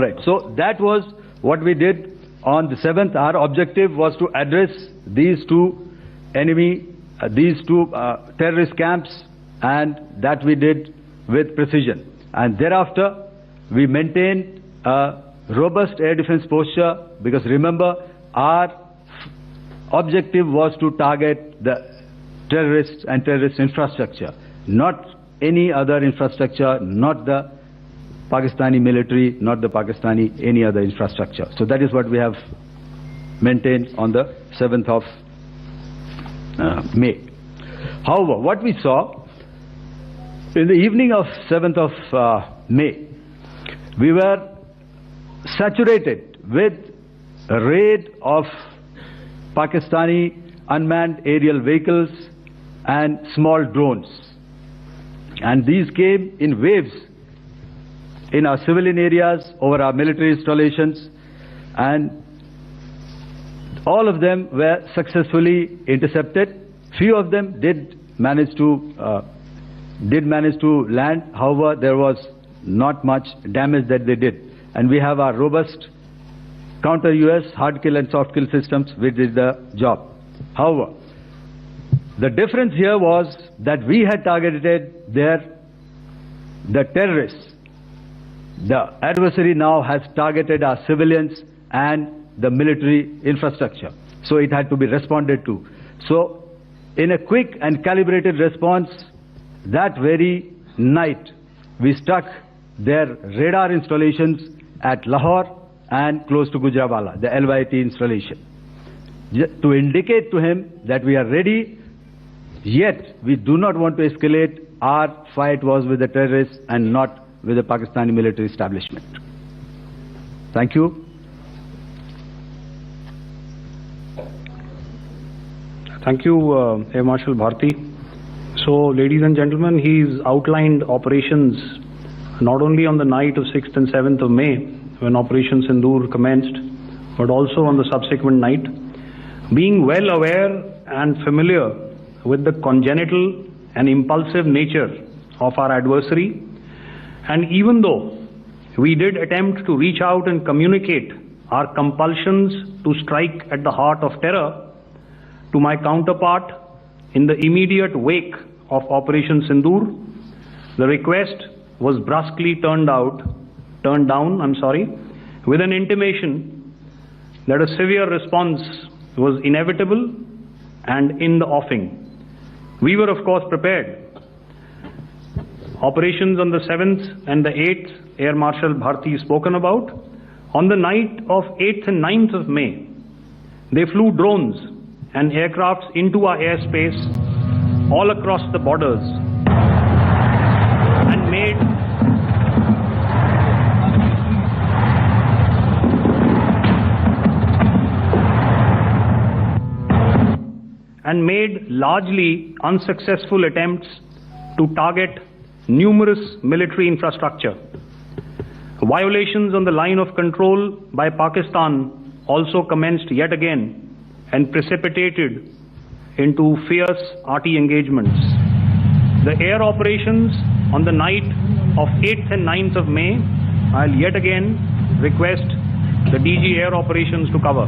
Right. So that was what we did on the 7th. Our objective was to address these two terrorist camps, and that we did with precision. And thereafter, we maintained a robust air defense posture, because remember, our objective was to target the terrorists and terrorist infrastructure, not any other infrastructure, not the Pakistani military, not the Pakistani any other infrastructure. So that is what we have maintained on the 7th of May. However, what we saw in the evening of 7th of May, we were saturated with a raid of Pakistani unmanned aerial vehicles and small drones. And these came in waves in our civilian areas, over our military installations, and all of them were successfully intercepted. Few of them did manage to land. However, there was not much damage that they did. And we have our robust counter-US hard kill and soft kill systems which did the job. However, the difference here was that we had targeted the terrorists. The adversary now has targeted our civilians and the military infrastructure. So it had to be responded to. So in a quick and calibrated response, that very night, we struck their radar installations at Lahore and close to Gujranwala, the LYT installation, to indicate to him that we are ready, yet we do not want to escalate. Our fight was with the terrorists and not with the Pakistani military establishment. Thank you. Thank you, Air Marshal Bharti. So, ladies and gentlemen, he's outlined operations not only on the night of 6th and 7th of May, when Operation Sindoor commenced, but also on the subsequent night. Being well aware and familiar with the congenital and impulsive nature of our adversary, and even though we did attempt to reach out and communicate our compulsions to strike at the heart of terror to my counterpart in the immediate wake of Operation Sindoor, the request was brusquely turned down, with an intimation that a severe response was inevitable and in the offing. We were, of course, prepared. Operations on the 7th and the 8th, Air Marshal Bharti spoken about. On the night of 8th and 9th of May, they flew drones and aircrafts into our airspace all across the borders and made largely unsuccessful attempts to target numerous military infrastructure. Violations on the line of control by Pakistan also commenced yet again and precipitated into fierce arty engagements. The air operations on the night of 8th and 9th of May, I'll yet again request the DG Air Operations to cover.